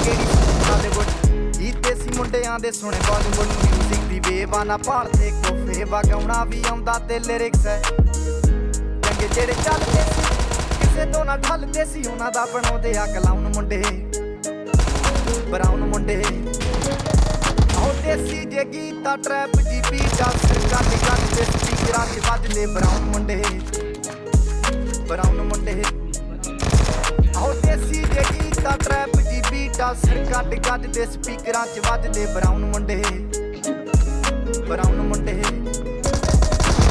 ਕਿਹੜੀ ਬਾਲੀਵੁੱਡ ਇਹ ਦੇਸੀ ਮੁੰਡਿਆਂ ਦੇ ਸੁਣੇ ਬਾਲੀਵੁੱਡ ਮਿਊਜ਼ਿਕ ਦੀ ਵੇਵ ਆ ਨਾ ਭਾਲਦੇ ਕੋਫੇ ਵਗਾਉਣਾ ਵੀ ਆਉਂਦਾ ਤੇ ਲਿਰਿਕਸ ਹੈ ਚੰਗੇ ਜਿਹੜੇ ਚੱਲਦੇ ਸੀ ਕਿਸੇ ਤੋਂ ਨਾ ਢਲਦੇ ਸੀ ਉਹਨਾਂ ਦਾ ਬਣਾਉਂਦੇ ਆ ਕਲਾਉਨ ਮੁੰਡੇ ਬਰਾਉਨ ਮੁੰਡੇ ਆਹ ਦੇਸੀ ਜੇ ਗੀਤਾ ਟਰੈਪ ਜੀ ਬੀਟਾ ਸਿਰ ਕੱਢ ਦੇ ਸਪੀਕਰਾਂ 'ਚ ਵੱਜਦੇ ਬਰਾਉਨ ਮੁੰਡੇ ਆਹ ਦੇਸੀ ਜੇ ਗੀਤਾ ਟਰੈਪ ਜੀ ਬੀਟਾ ਸਿਰ ਕੱਢ ਦੇ ਸਪੀਕਰਾਂ 'ਚ ਵੱਜਦੇ ਬਰਾਉਨ ਮੁੰਡੇ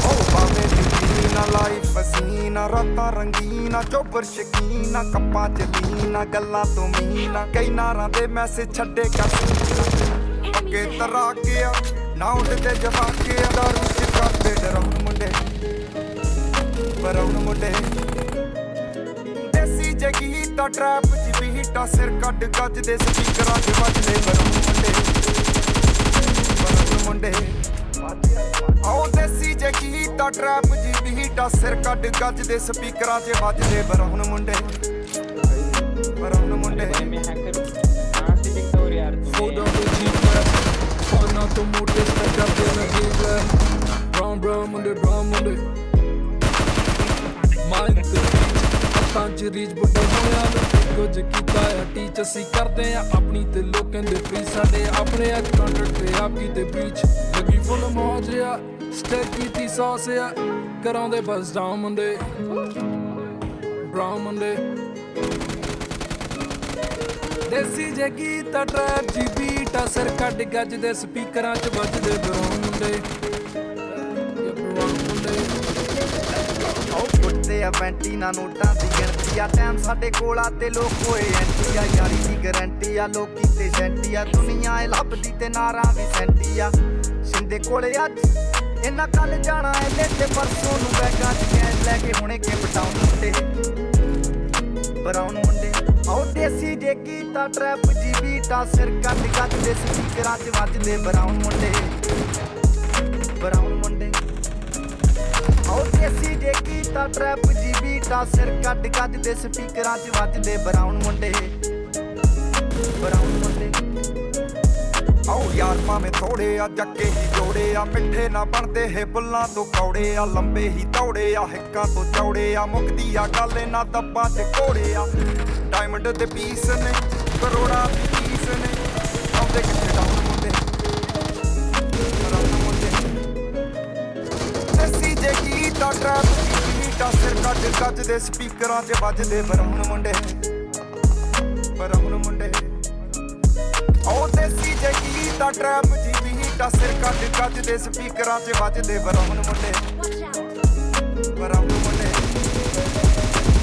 ਉਹ ਬਾਵੇ ਦੀ ਨਾ ਲਾਈਫ ਹਸੀਨਾ ਰਾਤਾਂ ਰੰਗੀਨਾ ਚੋਬਰ ਸ਼ਕੀਨਾ ਕੱਪਾਂ ਚ ਲੀਨਾ ਗੱਲਾਂ ਤੋਂ ਮੀਨਾ ਕਈ ਨਾਰਾਂ ਦੇ ਮੈਸੇਜ ਛੱਡੇ ਕਸੀਨਾ ਅੱਗੇ ਤਰਾ ਗਿਆ ਨਾ ਉੱਡਦੇ ਜਵਾਕੇ ਦਾਰੂ ਚ ਕਰਦੇ ਡਰਾਉਣ ਮੁੰਡੇ ਬਰਾਉਣ ਮੁੰਡੇ ਦੇਸੀ ਜਗੀ ਤਾਂ ਟਰੈਪ ਚ ਬੀਟਾ ਸਿਰ ਕੱਢ ਗੱਜਦੇ ਸਪੀਕਰਾਂ ਚ ਵੱਜਦੇ ਬਰਾਉਣ ਮੁੰਡੇ ਆਹ ਦੇਸੀ ਜੇ ਗੀਤਾ ਟਰੈਪ ਜੀ ਬੀਟਾ ਸਿਰ ਕੱਢ ਗੱਜਦੇ ਸਪੀਕਰਾਂ 'ਚ ਵੱਜਦੇ ਬਰਾਉਨ ਮੁੰਡੇ Fold on the G-Class, fun out the mood, this like up in a G-Class. Brown on the mind the beach, ਹੱਥਾਂ 'ਚ ਰੀਚ ਬੁੱਢੇ ਹੋਇਆ ਨੂੰ ਕੁਝ ਕੀਤਾ ਆ ਟੀਚ ਅਸੀਂ ਕਰਦੇ ਆ ਆਪਣੀ ਤੇ ਲੋਕਾਂ ਦੇ ਪ੍ਰੀਚ ਸਾਡੇ ਆਪਣੇ ਆ ਕੰਟਰੈਕਟ ਤੇ ਆਪ ਕੀਤੇ ਬ੍ਰੀਚ ਲੱਗੀ ਫੁੱਲ ਮੌਜ ਆ ਸਟੈਕ ਕੀਤੀ ਸੌਸ ਆ ਕਰਾਉਂਦੇ ਬਸ ਡਾਊਨ ਮੁੰਡੇ ਬਰਾਊਨ ਮੁੰਡੇ ਦੇਸੀ ਜੇ ਗੀਤਾ ਟਰੈਪ ਜੀ ਬੀਟਾ ਸਿਰ ਕੱਢ ਗੱਜਦੇ ਸਪੀਕਰਾਂ 'ਚ ਵੱਜਦੇ ਬਰਾਊਨ ਮੁੰਡੇ ਪੁੱਟਦੇ ਆ ਵੈਂਟੀ ਨਾ ਨੋਟਾਂ ਦੀ ਗਿਣਤੀ ਆ ਟਾਈਮ ਸਾਡੇ ਕੋਲ ਆ ਤੇ ਲੋਕ ਹੋਏ ਐਂਟੀ ਆ ਯਾਰੀ ਦੀ ਗਰੰਟੀ ਆ ਲੋਕੀ ਤੇ ਸੈਂਟੀ ਆ ਦੁਨੀਆ ਏ ਲੱਭਦੀ ਤੇ ਨਾਰਾਂ ਵੀ ਸੈਂਟੀ ਆ ਸਿੰਦੇ ਕੋਲੇ ਅੱਜ ਇਹਨਾਂ ਕੱਲ ਜਾਣਾ ਏ ਤੇ ਪਰਸੋਂ ਨੂੰ ਬੈਗਾਂ 'ਚ ਗੈਸ ਲੈ ਕੇ ਹੁਣੇ ਕੇ ਪਟਾਉਣ ਮੁੰਡੇ ਬਰਾਉਨ ਮੁੰਡੇ ਆਹ ਦੇਸੀ ਜੇ ਗੀਤਾ ਟਰੈਪ ਜੀ ਬੀਟਾ ਸਿਰ ਕੱਢ ਦੇ ਸਪੀਕਰਾਂ 'ਚ ਵੱਜਦੇ ਬਰਾਉਨ ਮੁੰਡੇ ਆਹ ਦੇਸੀ ਜੇ ਗੀਤਾ ਟਰੈਪ ਜੀ ਬੀਟਾ ਸਿਰ ਕੱਢ ਦੇ ਸਪੀਕਰਾਂ 'ਚ ਵੱਜਦੇ ਬਰਾਉਨ ਮੁੰਡੇ ਆਹ ਯਾਰ ਭਾਵੇਂ ਥੋੜੇ ਆ ਜੱਕੇ ਹੀ ਜੋੜੇ ਆ ਮਿੱਠੇ ਨਾ ਬਣਦੇ ਹੈ ਬੁੱਲਾਂ ਤੋਂ ਕੌੜੇ ਆ ਲੰਬੇ ਹੀ ਦੌੜੇ ਆ ਹਿੱਕਾਂ ਤੋਂ ਚੌੜੇ ਆ ਮੁੱਕਦੀ ਆ ਗੱਲ ਇਹਨਾਂ ਦੱਬਾਂ 'ਚ ਘੋੜੇ ਆ ਡਾਇਮੰਡ ਦੇ ਪੀਸ ਨੇ ਕਰੋੜਾਂ ਦੀ ਪੀਸ ਨੇ ਆਉਂਦੇ ਕਿੱਥੇ ਡਾਊਨ ਮੁੰਡੇ ਦੇਸੀ ਜੇ ਗੀਤਾ ਟਰੈਪ ਗੀਤਾ ਸਿਰ ਕੱਢ ਦੇ ਸਪੀਕਰਾਂ 'ਚ ਵੱਜਦੇ ਬਰਾਉਨ ਮੁੰਡੇ ਆਹ ਦੇਸੀ ਜੇ ਗੀਤਾ ਟਰੈਪ ਜੀ ਬੀਟਾ ਸਿਰ ਕੱਢ ਦੇ ਸਪੀਕਰਾਂ 'ਚ ਵੱਜਦੇ ਬਰਾਉਨ ਮੁੰਡੇ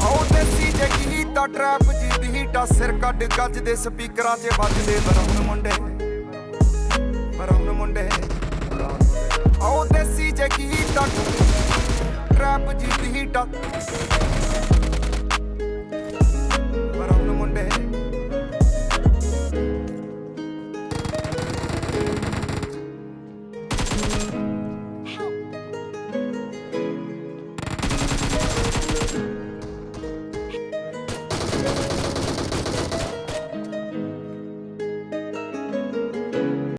ਆਹ ਦੇਸੀ ਜੇ ਗੀਤਾ ਟਰੈਪ ਜੀ ਬੀਟਾ ਸਿਰ ਕੱਢ ਦੇ ਸਪੀਕਰਾਂ 'ਚ ਵੱਜਦੇ ਬਰਾਉਨ ਮੁੰਡੇ ਆਹ ਦੇਸੀ ਜੇ ਗੀਤਾ ਟਰੈਪ ਜੀ ਬੀਟਾ